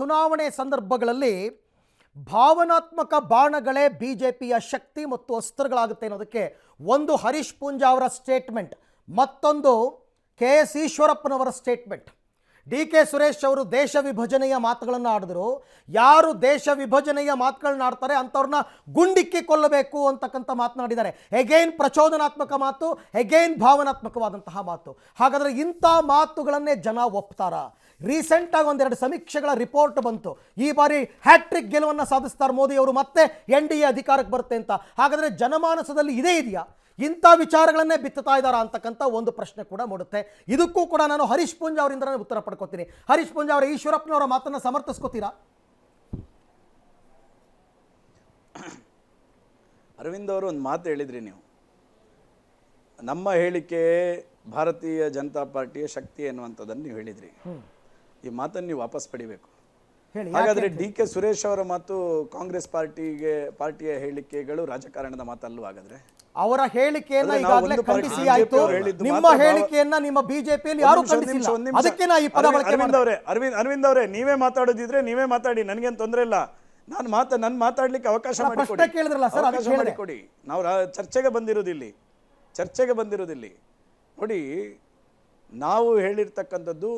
ಚುನಾವಣೆ ಸಂದರ್ಭಗಳಲ್ಲಿ ಭಾವನಾತ್ಮಕ ಬಾಣಗಳೇ ಬಿಜೆಪಿಯ ಶಕ್ತಿ ಮತ್ತು ಅಸ್ತ್ರಗಳಾಗುತ್ತೆ ಅನ್ನೋದಕ್ಕೆ ಒಂದು ಹರೀಶ್ ಪೂಂಜಾ ಅವರ ಸ್ಟೇಟ್ಮೆಂಟ್, ಮತ್ತೊಂದು ಕೆ.ಎಸ್. ಈಶ್ವರಪ್ಪನವರ ಸ್ಟೇಟ್ಮೆಂಟ್. ಡಿ.ಕೆ. ಸುರೇಶ್ ಅವರು ದೇಶ ವಿಭಜನೆಯ ಮಾತುಗಳನ್ನು ಆಡಿದ್ರು. ಯಾರು ದೇಶ ವಿಭಜನೆಯ ಮಾತುಗಳನ್ನ ಆಡ್ತಾರೆ ಅಂಥವ್ರನ್ನ ಗುಂಡಿಕ್ಕಿ ಕೊಲ್ಲಬೇಕು ಅಂತಕ್ಕಂಥ ಮಾತನಾಡಿದ್ದಾರೆ. ಎಗೈನ್ ಪ್ರಚೋದನಾತ್ಮಕ ಮಾತು, ಎಗೈನ್ ಭಾವನಾತ್ಮಕವಾದಂತಹ ಮಾತು. ಹಾಗಾದರೆ ಇಂಥ ಮಾತುಗಳನ್ನೇ ಜನ ಒಪ್ತಾರಾ? ರೀಸೆಂಟಾಗಿ ಒಂದೆರಡು ಸಮೀಕ್ಷೆಗಳ ರಿಪೋರ್ಟ್ ಬಂತು. ಈ ಬಾರಿ ಹ್ಯಾಟ್ರಿಕ್ ಗೆಲುವನ್ನು ಸಾಧಿಸ್ತಾರೆ ಮೋದಿ ಅವರು, ಮತ್ತೆ NDA ಅಧಿಕಾರಕ್ಕೆ ಬರುತ್ತೆ ಅಂತ. ಹಾಗಾದರೆ ಜನಮಾನಸದಲ್ಲಿ ಇದೇ ಇದೆಯಾ? ಇಂಥ ವಿಚಾರಗಳನ್ನೇ ಬಿತ್ತುತ್ತಾ ಇದ್ದಾರಾ ಅಂತಕ್ಕಂಥ ಒಂದು ಪ್ರಶ್ನೆ ಕೂಡ ಮೂಡುತ್ತೆ. ಇದಕ್ಕೂ ಕೂಡ ನಾನು ಹರೀಶ್ ಪೂಂಜಾ ಅವರಿಂದನೇ ಉತ್ತರ ಪಡ್ಕೋತೀನಿ. ಹರೀಶ್ ಪೂಂಜಾ ಅವರ ಈಶ್ವರಪ್ಪನವರ ಮಾತನ್ನು ಸಮರ್ಥಿಸ್ಕೋತೀರಾ? ಅರವಿಂದ್ ಅವರು ಒಂದು ಮಾತು ಹೇಳಿದ್ರಿ ನೀವು, ನಮ್ಮ ಹೇಳಿಕೆ ಭಾರತೀಯ ಜನತಾ ಪಾರ್ಟಿಯ ಶಕ್ತಿ ಎನ್ನುವಂಥದ್ದನ್ನು ನೀವು ಹೇಳಿದ್ರಿ. ಈ ಮಾತನ್ನು ನೀವು ವಾಪಸ್ ಪಡಿಬೇಕು. ಹಾಗಾದ್ರೆ ಡಿ.ಕೆ. ಸುರೇಶ್ ಅವರ ಮಾತು ಕಾಂಗ್ರೆಸ್ ಪಾರ್ಟಿಯ ಹೇಳಿಕೆಗಳು ರಾಜಕಾರಣದ ಮಾತಲ್ಲೂ? ಹಾಗಾದ್ರೆ ಅವರ ಹೇಳಿಕೆಯನ್ನ ಈಗಾಗಲೇ ಖಂಡಿಸಿ ಆಯ್ತು. ನಿಮ್ಮ ಹೇಳಿಕೆಯನ್ನ ನಿಮ್ಮ ಬಿಜೆಪಿಯಲ್ಲಿ ಯಾರು ಖಂಡಿಸಿಲ್ಲ. ಅದಕ್ಕೆ ನಾ ಈ ಪದ ಬಳಕೆ ಮಾಡಿದೆ. ಅರವಿಂದ್ ಅವರೇ, ನೀವೇ ಮಾತಾಡೋದಿದ್ರೆ ನೀವೇ ಮಾತಾಡಿ, ನನಗೇನು ತೊಂದರೆ ಇಲ್ಲ. ನಾನು ಮಾತಾಡ್ಲಿಕ್ಕೆ ಅವಕಾಶ ಮಾಡಿಕೊಡಿ. ನಾವು ಚರ್ಚೆಗೆ ಬಂದಿರೋದಿಲ್ಲಿ. ನೋಡಿ, ನಾವು ಹೇಳಿರ್ತಕ್ಕಂಥದ್ದು,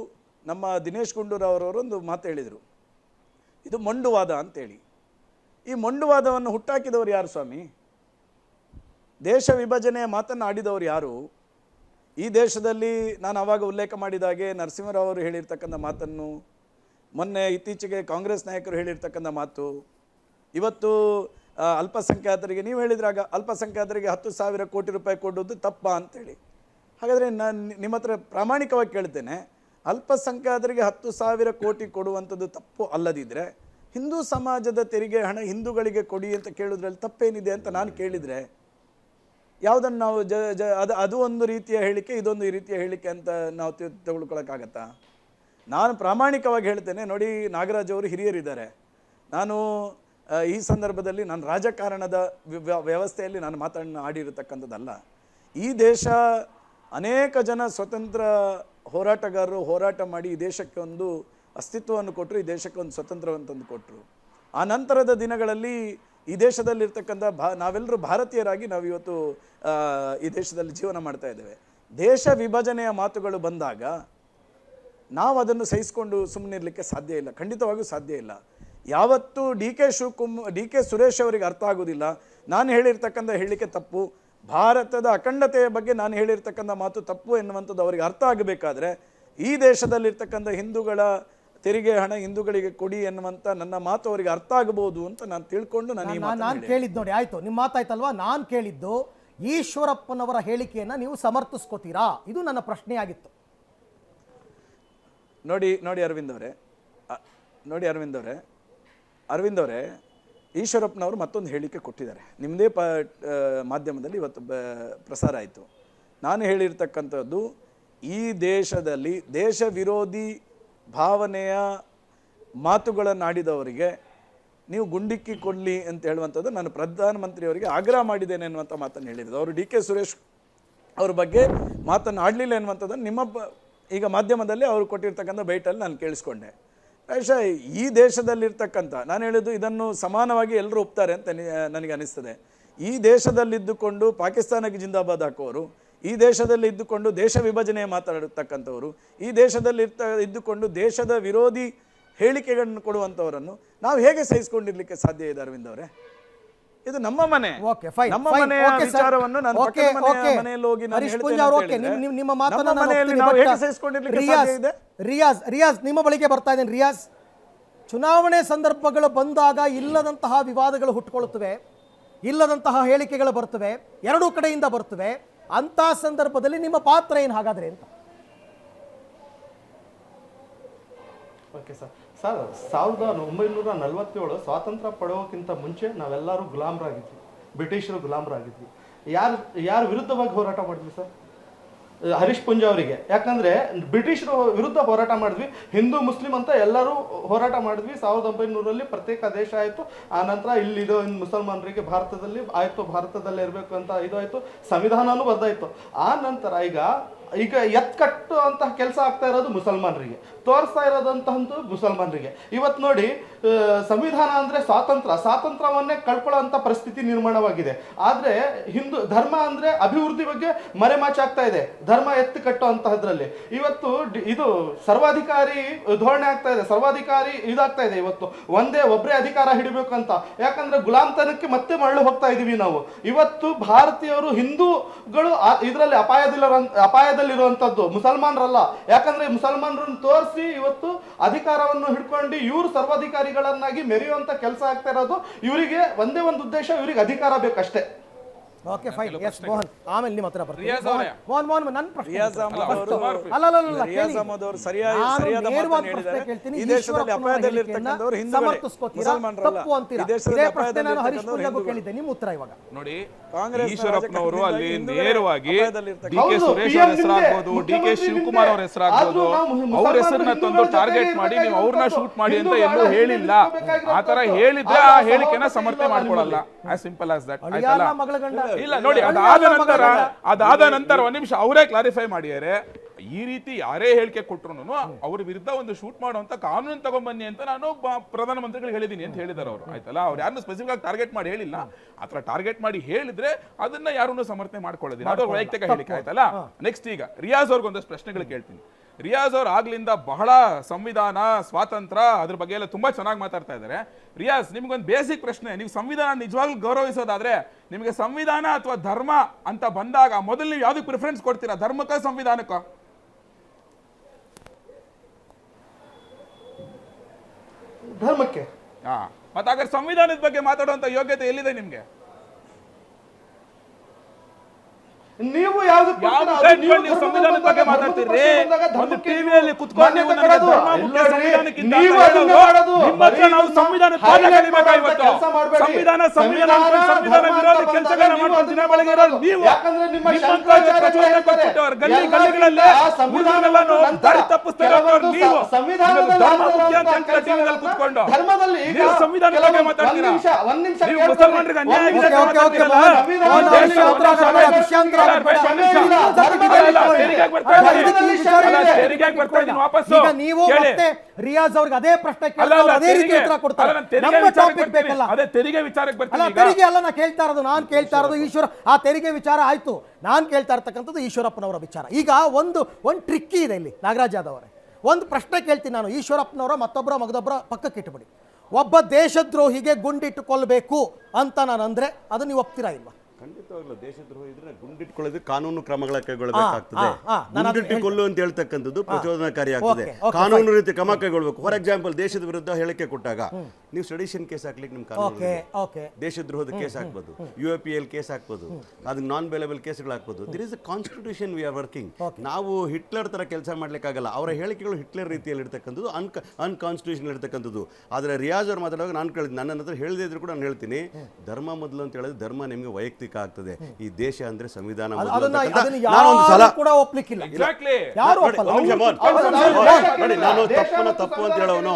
ನಮ್ಮ ದಿನೇಶ್ ಗುಂಡೂರಾವ್ ಒಂದು ಮಾತು ಹೇಳಿದರು, ಇದು ಮೊಂಡುವಾದ ಅಂತೇಳಿ. ಈ ಮೊಂಡುವಾದವನ್ನು ಹುಟ್ಟಾಕಿದವರು ಯಾರು ಸ್ವಾಮಿ? ದೇಶ ವಿಭಜನೆಯ ಮಾತನ್ನು ಆಡಿದವರು ಯಾರು? ಈ ದೇಶದಲ್ಲಿ ನಾನು ಆವಾಗ ಉಲ್ಲೇಖ ಮಾಡಿದಾಗೆ ನರಸಿಂಹರಾವ್ ಅವರು ಹೇಳಿರ್ತಕ್ಕಂಥ ಮಾತನ್ನು, ಮೊನ್ನೆ ಇತ್ತೀಚೆಗೆ ಕಾಂಗ್ರೆಸ್ ನಾಯಕರು ಹೇಳಿರ್ತಕ್ಕಂಥ ಮಾತು, ಇವತ್ತು ಅಲ್ಪಸಂಖ್ಯಾತರಿಗೆ ನೀವು ಹೇಳಿದ್ರಾಗ ಅಲ್ಪಸಂಖ್ಯಾತರಿಗೆ 10,000 ಕೋಟಿ ರೂಪಾಯಿ ಕೊಡುವುದು ತಪ್ಪಾ ಅಂತೇಳಿ. ಹಾಗಾದರೆ ನಾನು ನಿಮ್ಮ ಹತ್ರ ಪ್ರಾಮಾಣಿಕವಾಗಿ ಕೇಳ್ತೇನೆ, ಅಲ್ಪಸಂಖ್ಯಾತರಿಗೆ 10,000 ಕೋಟಿ ಕೊಡುವಂಥದ್ದು ತಪ್ಪು ಅಲ್ಲದಿದ್ದರೆ ಹಿಂದೂ ಸಮಾಜದ ತೆರಿಗೆ ಹಣ ಹಿಂದೂಗಳಿಗೆ ಕೊಡಿ ಅಂತ ಕೇಳೋದ್ರಲ್ಲಿ ತಪ್ಪೇನಿದೆ ಅಂತ ನಾನು ಕೇಳಿದರೆ, ಯಾವುದನ್ನು ನಾವು ಅದು ಒಂದು ರೀತಿಯ ಹೇಳಿಕೆ, ಇದೊಂದು ಈ ರೀತಿಯ ಹೇಳಿಕೆ ಅಂತ ನಾವು ತೆಗೆದುಕೊಳ್ಳೋಕ್ಕಾಗತ್ತಾ? ನಾನು ಪ್ರಾಮಾಣಿಕವಾಗಿ ಹೇಳ್ತೇನೆ. ನೋಡಿ, ನಾಗರಾಜ್ ಅವರು ಹಿರಿಯರಿದ್ದಾರೆ. ನಾನು ಈ ಸಂದರ್ಭದಲ್ಲಿ ನಾನು ರಾಜಕಾರಣದ ವ್ಯವಸ್ಥೆಯಲ್ಲಿ ನಾನು ಆಡಿರತಕ್ಕಂಥದ್ದಲ್ಲ. ಈ ದೇಶ ಅನೇಕ ಜನ ಸ್ವತಂತ್ರ ಹೋರಾಟಗಾರರು ಹೋರಾಟ ಮಾಡಿ ಈ ದೇಶಕ್ಕೆ ಒಂದು ಅಸ್ತಿತ್ವವನ್ನು ಕೊಟ್ಟರು, ಈ ದೇಶಕ್ಕೆ ಒಂದು ಸ್ವತಂತ್ರವನ್ನು ತಂದು ಕೊಟ್ಟರು. ಆ ನಂತರದ ದಿನಗಳಲ್ಲಿ ಈ ದೇಶದಲ್ಲಿರ್ತಕ್ಕಂಥ ನಾವೆಲ್ಲರೂ ಭಾರತೀಯರಾಗಿ ನಾವು ಇವತ್ತು ಈ ದೇಶದಲ್ಲಿ ಜೀವನ ಮಾಡ್ತಾ ಇದ್ದೇವೆ. ದೇಶ ವಿಭಜನೆಯ ಮಾತುಗಳು ಬಂದಾಗ ನಾವು ಅದನ್ನು ಸಹಿಸಿಕೊಂಡು ಸುಮ್ಮನಿರಲಿಕ್ಕೆ ಸಾಧ್ಯ ಇಲ್ಲ, ಖಂಡಿತವಾಗಿಯೂ ಸಾಧ್ಯ ಇಲ್ಲ. ಯಾವತ್ತೂ ಡಿ.ಕೆ. ಸುರೇಶ್ ಅವರಿಗೆ ಅರ್ಥ ಆಗೋದಿಲ್ಲ. ನಾನು ಹೇಳಿರ್ತಕ್ಕಂಥ ಹೇಳಿಕೆ ತಪ್ಪು, ಭಾರತದ ಅಖಂಡತೆಯ ಬಗ್ಗೆ ನಾನು ಹೇಳಿರ್ತಕ್ಕಂಥ ಮಾತು ತಪ್ಪು ಎನ್ನುವಂಥದ್ದು ಅವರಿಗೆ ಅರ್ಥ ಆಗಬೇಕಾದ್ರೆ ಈ ದೇಶದಲ್ಲಿರ್ತಕ್ಕಂಥ ಹಿಂದೂಗಳ ತೆರಿಗೆ ಹಣ ಹಿಂದೂಗಳಿಗೆ ಕೊಡಿ ಎನ್ನುವಂಥ ನನ್ನ ಮಾತು ಅವರಿಗೆ ಅರ್ಥ ಆಗಬಹುದು ಅಂತ ನಾನು ತಿಳ್ಕೊಂಡು ನಾನು ಕೇಳಿದ್ದು. ನೋಡಿ, ಆಯ್ತು, ನಿಮ್ಮ ಮಾತಾಯ್ತಲ್ವಾ? ನಾನು ಕೇಳಿದ್ದು ಈಶ್ವರಪ್ಪನವರ ಹೇಳಿಕೆಯನ್ನು ನೀವು ಸಮರ್ಥಿಸ್ಕೋತೀರಾ? ಇದು ನನ್ನ ಪ್ರಶ್ನೆಯಾಗಿತ್ತು. ನೋಡಿ ಅರವಿಂದ್ ಅವರೇ, ಈಶ್ವರಪ್ಪನವರು ಮತ್ತೊಂದು ಹೇಳಿಕೆ ಕೊಟ್ಟಿದ್ದಾರೆ, ನಿಮ್ಮದೇ ಮಾಧ್ಯಮದಲ್ಲಿ ಇವತ್ತು ಪ್ರಸಾರ ಆಯಿತು. ನಾನು ಹೇಳಿರ್ತಕ್ಕಂಥದ್ದು, ಈ ದೇಶದಲ್ಲಿ ದೇಶ ವಿರೋಧಿ ಭಾವನೆಯ ಮಾತುಗಳನ್ನು ಆಡಿದವರಿಗೆ ನೀವು ಗುಂಡಿಕ್ಕಿ ಕೊಡಲಿ ಅಂತ ಹೇಳುವಂಥದ್ದು ನಾನು ಪ್ರಧಾನಮಂತ್ರಿಯವರಿಗೆ ಆಗ್ರಹ ಮಾಡಿದ್ದೇನೆ ಅನ್ನುವಂಥ ಮಾತನ್ನು ಹೇಳಿರೋದು. ಅವರು ಡಿ.ಕೆ. ಸುರೇಶ್ ಅವ್ರ ಬಗ್ಗೆ ಮಾತನ್ನು ಆಡಲಿಲ್ಲ ಎನ್ನುವಂಥದ್ದನ್ನು ನಿಮ್ಮ ಈಗ ಮಾಧ್ಯಮದಲ್ಲಿ ಅವರು ಕೊಟ್ಟಿರ್ತಕ್ಕಂಥ ಬೈಟಲ್ಲಿ ನಾನು ಕೇಳಿಸ್ಕೊಂಡೆ. ಪ್ರಾಯಶಃ ಈ ದೇಶದಲ್ಲಿರ್ತಕ್ಕಂಥ, ನಾನು ಹೇಳಿದ್ದು ಇದನ್ನು ಸಮಾನವಾಗಿ ಎಲ್ಲರೂ ಒಪ್ತಾರೆ ಅಂತ ನನಗೆ ಅನಿಸ್ತದೆ. ಈ ದೇಶದಲ್ಲಿದ್ದುಕೊಂಡು ಪಾಕಿಸ್ತಾನಕ್ಕೆ ಜಿಂದಾಬಾದ್ ಹಾಕುವವರು, ಈ ದೇಶದಲ್ಲಿ ಇದ್ದುಕೊಂಡು ದೇಶ ವಿಭಜನೆ ಮಾತಾಡತಕ್ಕಂಥವರು, ಈ ದೇಶದಲ್ಲಿ ಇದ್ದುಕೊಂಡು ದೇಶದ ವಿರೋಧಿ ಹೇಳಿಕೆಗಳನ್ನು ಕೊಡುವಂಥವರನ್ನು ನಾವು ಹೇಗೆ ಸಹಿಸಿಕೊಂಡಿರ್ಲಿಕ್ಕೆ ಸಾಧ್ಯ ಇದೆ ಅರವಿಂದ್ ಅವರೇ? ಇದು ನಮ್ಮ ಮನೆ, ನಮ್ಮ ಮನೆಯ ವಿಚಾರವನ್ನು ನಾನು ಮನೆಯಲ್ಲಿ ಹೋಗಿ ರಿಯಾಜ್ ನಿಮ್ಮ ಬಳಿಗೆ ಬರ್ತಾ ಇದ್ದೇನೆ. ರಿಯಾಜ್, ಚುನಾವಣೆ ಸಂದರ್ಭಗಳು ಬಂದಾಗ ಇಲ್ಲದಂತಹ ವಿವಾದಗಳು ಹುಟ್ಟುಕೊಳ್ಳುತ್ತವೆ, ಇಲ್ಲದಂತಹ ಹೇಳಿಕೆಗಳು ಬರ್ತವೆ, ಎರಡೂ ಕಡೆಯಿಂದ ಬರ್ತವೆ. ಅಂತ ಸಂದರ್ಭದಲ್ಲಿ ನಿಮ್ಮ ಪಾತ್ರ ಏನು ಹಾಗಾದ್ರೆ ಅಂತ? Okay sir. 1947 ಸ್ವಾತಂತ್ರ್ಯ ಪಡೆಯೋಕ್ಕಿಂತ ಮುಂಚೆ ನಾವೆಲ್ಲರೂ ಗುಲಾಮರಾಗಿದ್ವಿ, ಬ್ರಿಟಿಷರು ಗುಲಾಮರಾಗಿದ್ವಿ. ಯಾರು ವಿರುದ್ಧವಾಗಿ ಹೋರಾಟ ಮಾಡಿದ್ವಿ ಸರ್? ಹರೀಶ್ ಪೂಂಜಾ ಅವರಿಗೆ. ಯಾಕಂದ್ರೆ ಬ್ರಿಟಿಷರು ವಿರುದ್ಧ ಹೋರಾಟ ಮಾಡಿದ್ವಿ, ಹಿಂದೂ ಮುಸ್ಲಿಂ ಅಂತ ಎಲ್ಲರೂ ಹೋರಾಟ ಮಾಡಿದ್ವಿ. 1900ರಲ್ಲಿ ಪ್ರತ್ಯೇಕ ದೇಶ ಆಯಿತು. ಆ ನಂತರ ಇಲ್ಲಿದು ಮುಸಲ್ಮಾನರಿಗೆ ಭಾರತದಲ್ಲಿ ಆಯಿತು, ಭಾರತದಲ್ಲೇ ಇರಬೇಕು ಅಂತ ಇದಾಯಿತು, ಸಂವಿಧಾನನೂ ಬದಲಾಯಿತು. ಆ ನಂತರ ಈಗ ಈಗ ಎತ್ಕಟ್ಟು ಅಂತ ಕೆಲಸ ಆಗ್ತಾ ಇರೋದು ಮುಸಲ್ಮಾನರಿಗೆ, ತೋರಿಸ್ತಾ ಇರೋದಂತಹದ್ದು ಮುಸಲ್ಮಾನರಿಗೆ. ಇವತ್ತು ನೋಡಿ, ಸಂವಿಧಾನ ಅಂದ್ರೆ ಸ್ವಾತಂತ್ರ್ಯವನ್ನೇ ಕಳ್ಕೊಳ್ಳೋ ಪರಿಸ್ಥಿತಿ ನಿರ್ಮಾಣವಾಗಿದೆ. ಆದ್ರೆ ಹಿಂದೂ ಧರ್ಮ ಅಂದ್ರೆ ಅಭಿವೃದ್ಧಿ ಬಗ್ಗೆ ಮರೆಮಾಚಾಗ್ತಾ ಇದೆ, ಧರ್ಮ ಎತ್ತು ಕಟ್ಟೋ ಅಂತಹದ್ರಲ್ಲಿ. ಇವತ್ತು ಇದು ಸರ್ವಾಧಿಕಾರಿ ಧೋರಣೆ ಆಗ್ತಾ ಇದೆ, ಸರ್ವಾಧಿಕಾರಿ ಇದಾಗ್ತಾ ಇದೆ. ಇವತ್ತು ಒಬ್ಬರೇ ಅಧಿಕಾರ ಹಿಡಿಬೇಕು ಅಂತ, ಯಾಕಂದ್ರೆ ಗುಲಾಮ್ತನಕ್ಕೆ ಮತ್ತೆ ಮರಳು ಹೋಗ್ತಾ ಇದೀವಿ ನಾವು. ಇವತ್ತು ಭಾರತೀಯರು, ಹಿಂದೂಗಳು ಇದರಲ್ಲಿ ಅಪಾಯದಲ್ಲಿರುವಂತದ್ದು, ಮುಸಲ್ಮಾನರಲ್ಲ. ಯಾಕಂದ್ರೆ ಮುಸಲ್ಮಾನರನ್ನು ತೋರಿಸಿ ಇವತ್ತು ಅಧಿಕಾರವನ್ನು ಹಿಡ್ಕೊಂಡು ಇವರು ಸರ್ವಾಧಿಕಾರಿಗಳನ್ನಾಗಿ ಮೆರೆಯುವಂತ ಕೆಲಸ ಆಗ್ತಾ ಇರೋದು. ಇವರಿಗೆ ಒಂದೇ ಒಂದು ಉದ್ದೇಶ, ಇವರಿಗೆ ಅಧಿಕಾರ ಬೇಕಷ್ಟೇ. Okay fine. ಎಸ್ ಮೋಹನ್, ಆಮೇಲೆ ನಿಮ್ಮ ಹತ್ರ ಬರ್ತೀನಿ. ರಿಯಾಜ್ ಅವರೇ. ಮೋಹನ್ ನನ್ನ ಪ್ರಶ್ನೆ ರಿಯಾಜ್ ಅಹಮದ್ ಅವರು ರಿಯಾಜ್ ಅಹಮದ್ ಅವರು ಸರಿಯಾದ ಮಾತನ್ನು ಹೇಳಿದ್ದಾರೆ. ಈ ದೇಶದಲ್ಲಿ ಅಪಾಯದಲ್ಲಿರ್ತಕ್ಕಂಥವ್ರು ಹಿಂದೂಗಳೇ, ಮುಸಲ್ಮಾನರಲ್ಲ. ಈ ದೇಶದಲ್ಲಿ ಅಪಾಯದಲ್ಲಿರ್ತಕ್ಕಂಥವ್ರು ಹಿಂದೂಗಳೇ. ನಿಮ್ಮ ಉತ್ತರ ಇವಾಗ ನೋಡಿ, ಕಾಂಗ್ರೆಸ್ ಈಶ್ವರಪ್ಪನವರು ಅಲ್ಲಿ ನೇರವಾಗಿ ಡಿ ಕೆ ಹೌದು, ಸುರೇಶ್ PM ಅವರ ಹೆಸರಾಗ್ಬೋದು, ಡಿ ಕೆ ಶಿವಕುಮಾರ್ ಅವರ ಹೆಸರಾಗ್ಬೋದು, ಅವ್ರ ಹೆಸರನ್ನ ತಂದು ಟಾರ್ಗೆಟ್ ಮಾಡಿ ನೀವು ಅವ್ರನ್ನ ಶೂಟ್ ಮಾಡಿ ಅಂತ ಎಲ್ಲೂ ಹೇಳಿಲ್ಲ. ಆತರ ಹೇಳಿದ್ರೆ ಆ ಹೇಳಿಕೆನ ಸಮರ್ಥನೆ ಮಾಡ್ಕೊಳಲ್ಲ. As simple as that. ಆಯ್ತಲ್ಲ? ಮಗಳ ಗಂಡ ಇಲ್ಲ ನೋಡಿ, ಅದಾದ ನಂತರ ಒಂದ್ ನಿಮಿಷ ಅವರೇ ಕ್ಲಾರಿಫೈ ಮಾಡಿದ್ದಾರೆ. ಈ ರೀತಿ ಯಾರೇ ಹೇಳಿಕೆ ಕೊಟ್ರು ಅವ್ರ ವಿರುದ್ಧ ಒಂದು ಶೂಟ್ ಮಾಡುವಂತ ಕಾನೂನು ತಗೊಂಬನ್ನಿ ಅಂತ ನಾನು ಪ್ರಧಾನಮಂತ್ರಿಗಳು ಹೇಳಿದೀನಿ ಅಂತ ಹೇಳಿದಾರೆ ಅವರು. ಆಯ್ತಲ್ಲ? ಅವ್ರು ಯಾರನ್ನು ಸ್ಪೆಸಿಫಿಕ್ ಆಗಿ ಟಾರ್ಗೆಟ್ ಮಾಡಿ ಹೇಳಿಲ್ಲ. ಆತರ ಟಾರ್ಗೆಟ್ ಮಾಡಿ ಹೇಳಿದ್ರೆ ಅದನ್ನ ಯಾರನ್ನು ಸಮರ್ಥನೆ ಮಾಡ್ಕೊಳ್ಳೋದಿಲ್ಲ, ಅದು ವೈಯಕ್ತಿಕ ಹೇಳಿಕೆ. ಆಯ್ತಲ್ಲ? ನೆಕ್ಸ್ಟ್ ಈಗ ರಿಯಾಜ್ ಅವ್ರಿಗೆ ಒಂದಷ್ಟು ಪ್ರಶ್ನೆಗಳು ಕೇಳ್ತೀನಿ. ರಿಯಾಜ್ ಅವ್ರು ಆಗ್ಲಿಂದ ಬಹಳ ಸಂವಿಧಾನ, ಸ್ವಾತಂತ್ರ್ಯ ಅದ್ರ ಬಗ್ಗೆ ಎಲ್ಲ ತುಂಬಾ ಚೆನ್ನಾಗಿ ಮಾತಾಡ್ತಾ ಇದ್ದಾರೆ. ರಿಯಾಜ್, ನಿಮ್ಗೊಂದು ಬೇಸಿಕ್ ಪ್ರಶ್ನೆ. ನೀವು ಸಂವಿಧಾನ ನಿಜವಾಗ್ಲೂ ಗೌರವಿಸೋದಾದ್ರೆ ನಿಮಗೆ ಸಂವಿಧಾನ ಅಥವಾ ಧರ್ಮ ಅಂತ ಬಂದಾಗ ಮೊದಲು ನೀವು ಯಾವ್ದಕ್ಕೆ ಪ್ರಿಫರೆನ್ಸ್ ಕೊಡ್ತೀರಾ, ಧರ್ಮಕ್ಕ ಸಂವಿಧಾನಕ್ಕ? ಧರ್ಮಕ್ಕೆ. ಮತ್ತೆ ಹಾಗಾದ್ರೆ ಸಂವಿಧಾನದ ಬಗ್ಗೆ ಮಾತಾಡುವಂತ ಯೋಗ್ಯತೆ ಎಲ್ಲಿದೆ ನಿಮ್ಗೆ? ನೀವು ಯಾವ್ದು ಸಂವಿಧಾನದ ಬಗ್ಗೆ ಮಾತಾಡ್ತೀರಿ? ಒಂದು ಟಿವಿಯಲ್ಲಿ ಕುತ್ಕೊಂಡು ನೀವು ನನಗೆ ಧರ್ಮ ಮುಖ್ಯ ಸಂವಿಧಾನಕ್ಕಿಂತ ನಾವು ಸಂವಿಧಾನ ಸಂವಿಧಾನ ವಿರೋಧಿ ಕೆಲಸಗಳನ್ನ ಮಾಡ್ಕೊಂಡು ದಿನ ಬೆಳಗ್ಗೆ ಇರೋದು ನೀವು. ಗಲ್ಲಿ ಗಲ್ಲಿಗಳಲ್ಲಿ ದಾರಿ ತಪ್ಪಿಸ್ತಾ ಇರೋರು ನೀವು. ಧರ್ಮ ಮುಖ್ಯ ಅಂತ ಟಿವಿಯಲ್ಲಿ ಕುತ್ಕೊಂಡು ನೀವು ಸಂವಿಧಾನದ ಬಗ್ಗೆ ಮಾತಾಡ್ತೀರಾ? ನೀವು ಮುಸಲ್ಮಾನರಿಗೆ ಅನ್ಯಾಯ ಆಗಿದೆ ಅಂತ ಮಾತಾಡ್ತೀರಲ್ಲ? ಈಗ ನೀವು ಮತ್ತೆ ರಿಯಾಜ್ ಅವ್ರಿಗೆ ಅದೇ ಪ್ರಶ್ನೆ ಕೇಳಿದ್ರೆ ಅದೇ ರೀತಿ ಉತ್ತರ ಕೊಡ್ತಾರೆ. ನಮ್ಮ ಟಾಪಿಕ್ ಬೇಕಲ್ಲ? ಅದೇ ತೆರಿಗೆ ವಿಚಾರಕ್ಕೆ ಅಲ್ಲ, ತೆರಿಗೆ ಅಲ್ಲ ನಾ ಕೇಳ್ತಾ ಇರೋದು. ನಾನು ಕೇಳ್ತಾ ಇರೋದು ಈಶ್ವರ, ಆ ತೆರಿಗೆ ವಿಚಾರ ಆಯ್ತು. ನಾನು ಕೇಳ್ತಾ ಇರ್ತಕ್ಕಂಥದ್ದು ಈಶ್ವರಪ್ಪನವರ ವಿಚಾರ. ಈಗ ಒಂದು ಟ್ರಿಕ್ಕಿ ಇದೆ ಇಲ್ಲಿ, ನಾಗರಾಜ್ ಯಾದವ್ ಅವರೇ. ಒಂದು ಪ್ರಶ್ನೆ ಕೇಳ್ತೀನಿ ನಾನು. ಈಶ್ವರಪ್ಪನವರ ಮಗದೊಬ್ಬರ ಪಕ್ಕಕ್ಕೆ ಇಟ್ಬಿಡಿ. ಒಬ್ಬ ದೇಶದ್ರೋಹಿಗೆ ಗುಂಡಿಟ್ಟು ಕೊಲ್ಲಬೇಕು ಅಂತ ನಾನು ಅಂದ್ರೆ ಅದು ನೀವು ಒಪ್ತೀರಾ ಇಲ್ವಾ? ಖಂಡಿತವಾಗ್ಲೂ ದೇಶದ್ರೋಹ ಇದ್ರೆ ಗುಂಡಿಟ್ಕೊಳ್ಳೋದು ಕಾನೂನು ಕ್ರಮಗಳ ಕೈಗೊಳ್ಳಬೇಕಾಗ್ತದೆ. ಗುಂಡಿಟ್ಟು ಕೊಲ್ಲು ಅಂತ ಹೇಳ್ತಕ್ಕಂಥದ್ದು ಪ್ರಚೋದನಕಾರಿ ಆಗ್ತದೆ. ಕಾನೂನು ರೀತಿ ಕ್ರಮ ಕೈಗೊಳ್ಳಬೇಕು. ಫಾರ್ ಎಕ್ಸಾಂಪಲ್, ದೇಶದ ವಿರುದ್ಧ ಹೇಳಿಕೆ ಕೊಟ್ಟಾಗ ನೀವು ಸೆಡಿಷನ್ ಕೇಸ್ ಹಾಕ್ಲಿಕ್ಕೆ ನಿಮ್ ಕಾನೂನು, ದೇಶದ್ರೋಹದ ಕೇಸ್ ಹಾಕ್ಬೋದು, UAPL ಕೇಸ್ ಹಾಕ್ಬೋದು, ಅದಕ್ಕೆ ನಾನ್ ಬೇಲೆಬಲ್ ಕೇಸ್ಗಳು ಹಾಕ್ಬೋದು. There is a constitution we are working. ನಾವು ಹಿಟ್ಲರ್ ತರ ಕೆಲಸ ಮಾಡ್ಲಿಕ್ಕಾಗಲ್ಲ. ಅವರ ಹೇಳಿಕೆಗಳು ಹಿಟ್ಲರ್ ರೀತಿಯಲ್ಲಿ ಇರ್ತಕ್ಕಂಥದ್ದು, ಅನ್ಕಾನ್ಸ್ಟಿಟ್ಯೂಷನ್ ಇರ್ತಕ್ಕಂಥದ್ದು. ಆದ್ರೆ ರಿಯಾಜ್ ಅವ್ರು ಮಾತಾಡುವಾಗ ನಾನು ಕೇಳಿದ್, ನನ್ನ ಹತ್ರ ಹೇಳದೇ ಇದ್ರು ಕೂಡ ನಾನು ಹೇಳ್ತೀನಿ, ಧರ್ಮ ಮೊದಲು ಅಂತ ಹೇಳಿದ್ರೆ ಧರ್ಮ ನಿಮ್ಗೆ ವೈಯಕ್ತಿಕ ಆಗ್ತದೆ. ಈ ದೇಶ ಅಂದ್ರೆ ಸಂವಿಧಾನ ಕೂಡ ಒಪ್ಲಿಕ್ಕಿಲ್ಲ. ನಾನು ತಪ್ಪು ಅಂತ ಹೇಳೋನು.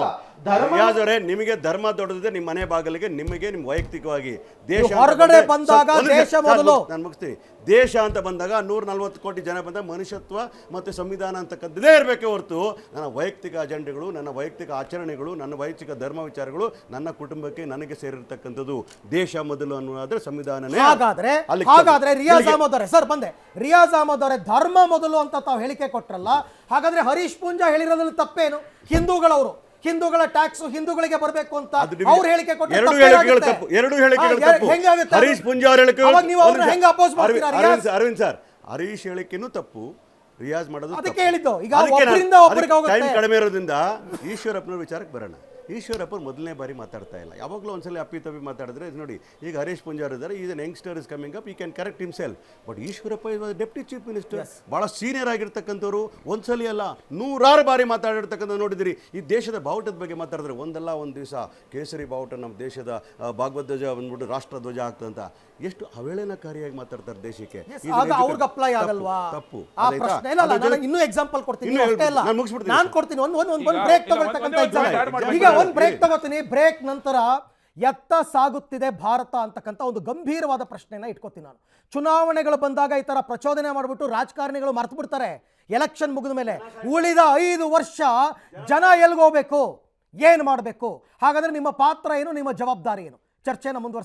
ರಿಯಾಜ್ ಅವರೇ, ನಿಮಗೆ ಧರ್ಮ ದೊಡ್ಡದಿದೆ ನಿಮ್ಮ ಮನೆ ಬಾಗಿಲಿಗೆ, ನಿಮಗೆ ನಿಮ್ ವೈಯಕ್ತಿಕವಾಗಿ ದೇಶ ಹೊರಗಡೆ ಬಂದಾಗ ನಾನು ಮುಗಿಸ್ತೀನಿ. ದೇಶ ಅಂತ ಬಂದಾಗ 140 ಕೋಟಿ ಜನ ಬಂದ ಮನುಷ್ಯತ್ವ ಮತ್ತು ಸಂವಿಧಾನ ಅಂತಕ್ಕಂಥದ್ದೇ ಇರಬೇಕೆ ಹೊರತು ನನ್ನ ವೈಯಕ್ತಿಕ ಅಜೆಂಡೆಗಳು, ನನ್ನ ವೈಯಕ್ತಿಕ ಆಚರಣೆಗಳು, ನನ್ನ ವೈಯಕ್ತಿಕ ಧರ್ಮ ವಿಚಾರಗಳು ನನ್ನ ಕುಟುಂಬಕ್ಕೆ ನನಗೆ ಸೇರಿರ್ತಕ್ಕಂಥದ್ದು. ದೇಶ ಮೊದಲು ಅನ್ನೋದಾದ್ರೆ ಸಂವಿಧಾನನೇ. ಹಾಗಾದ್ರೆ ರಿಯಾಜ್ ಅಹಮದ್ ಅವರೇ, ಸರ್ ಬಂದೆ, ರಿಯಾಜ್ ಅಹಮದ್ ಅವರೇ ಧರ್ಮ ಮೊದಲು ಅಂತ ತಾವು ಹೇಳಿಕೆ ಕೊಟ್ರಲ್ಲ, ಹಾಗಾದ್ರೆ ಹರೀಶ್ ಪೂಂಜಾ ಹೇಳಿರೋದ್ರಲ್ಲಿ ತಪ್ಪೇನು? ಹಿಂದೂಗಳ ಟ್ಯಾಕ್ಸ್ ಹಿಂದೂಗಳಿಗೆ ಬರಬೇಕು ಅಂತ ಅವ್ರು ಹೇಳಿಕೆ ಕೊಟ್ಟರು. ಎರಡು ಹೇಳಿಕೆಗಳು ತಪ್ಪು. ಹರೀಶ್ ಪೂಂಜಾ ಅವರ ಹೇಳಿಕೆ, ಅರವಿಂದ್ ಸರ್, ಹರೀಶ್ ಹೇಳಿಕೆನೂ ತಪ್ಪು, ರಿಯಾಜ್ ಮಾಡೋದು ಟೈಮ್ ಕಡಿಮೆ ಇರೋದ್ರಿಂದ ಈಶ್ವರಪ್ಪನವ್ರ ವಿಚಾರಕ್ಕೆ ಬರೋಣ. ಈಶ್ವರಪ್ಪ ಮೊದಲನೇ ಬಾರಿ ಮಾತಾಡ್ತಾ ಇಲ್ಲ, ಯಾವಾಗಲೂ ಒಂದ್ಸಲ ಅಪ್ಪಿ ಮಾತಾಡಿದ್ರೆ ನೋಡಿ. ಈಗ ಹರೀಶ್ ಪೂಂಜಾ ಇದ್ದಾರೆ, is an youngster is coming up, he can correct himself. But Eshwarappa is deputy chief minister, ಭಾಳ ಸೀನಿಯರ್ ಆಗಿರ್ತಕ್ಕಂಥವ್ರು. ಒಂದ್ಸಲಿ ಅಲ್ಲ 100 ಬಾರಿ ಮಾತಾಡಿರ್ತಕ್ಕಂಥ ನೋಡಿದಿರಿ. ಈ ದೇಶದ ಬಾವುಟದ ಬಗ್ಗೆ ಮಾತಾಡಿದ್ರೆ ಒಂದಲ್ಲ ಒಂದು ದಿವಸ ಕೇಸರಿ ಬಾವುಟ ನಮ್ಮ ದೇಶದ ಭಾಗವತ್ ಧ್ವಜ ಬಂದ್ಬಿಟ್ಟು ರಾಷ್ಟ್ರ ಧ್ವಜ ಆಗ್ತಂತ ಎಷ್ಟು ಅವೇಳನಕಾರಿಯಾಗಿ ಮಾತಾಡ್ತಾರೆ ದೇಶಕ್ಕೆ. ತಪ್ಪು. ಇನ್ನೂ ಎಕ್ಸಾಂಪಲ್ ಕೊಡ್ತೀನಿ, ನಾನು ಕೊಡ್ತೀನಿ. ಒಂದು ಬ್ರೇಕ್ ತಗೊಳ್ತಕ್ಕಂಥ ಎಕ್ಸಾಂಪಲ್. ಈಗ ಒಂದು ಬ್ರೇಕ್ ತಗೋತೀನಿ. ಬ್ರೇಕ್ ನಂತರ ಎತ್ತ ಸಾಗುತ್ತಿದೆ ಭಾರತ ಅಂತಕ್ಕಂಥ ಒಂದು ಗಂಭೀರವಾದ ಪ್ರಶ್ನೆನ ಇಟ್ಕೋತೀನಿ ನಾನು. ಚುನಾವಣೆಗಳು ಬಂದಾಗ ಈ ಥರ ಪ್ರಚೋದನೆ ಮಾಡಿಬಿಟ್ಟು ರಾಜಕಾರಣಿಗಳು ಮರ್ತು ಬಿಡ್ತಾರೆ. ಎಲೆಕ್ಷನ್ ಮುಗಿದ ಮೇಲೆ ಉಳಿದ 5 ವರ್ಷ ಜನ ಎಲ್ಗೋಗ್ಬೇಕು, ಏನು ಮಾಡಬೇಕು, ಹಾಗಾದರೆ ನಿಮ್ಮ ಪಾತ್ರ ಏನು, ನಿಮ್ಮ ಜವಾಬ್ದಾರಿ ಏನು? ಚರ್ಚೆನ ಮುಂದುವರಿಸ್ತಾ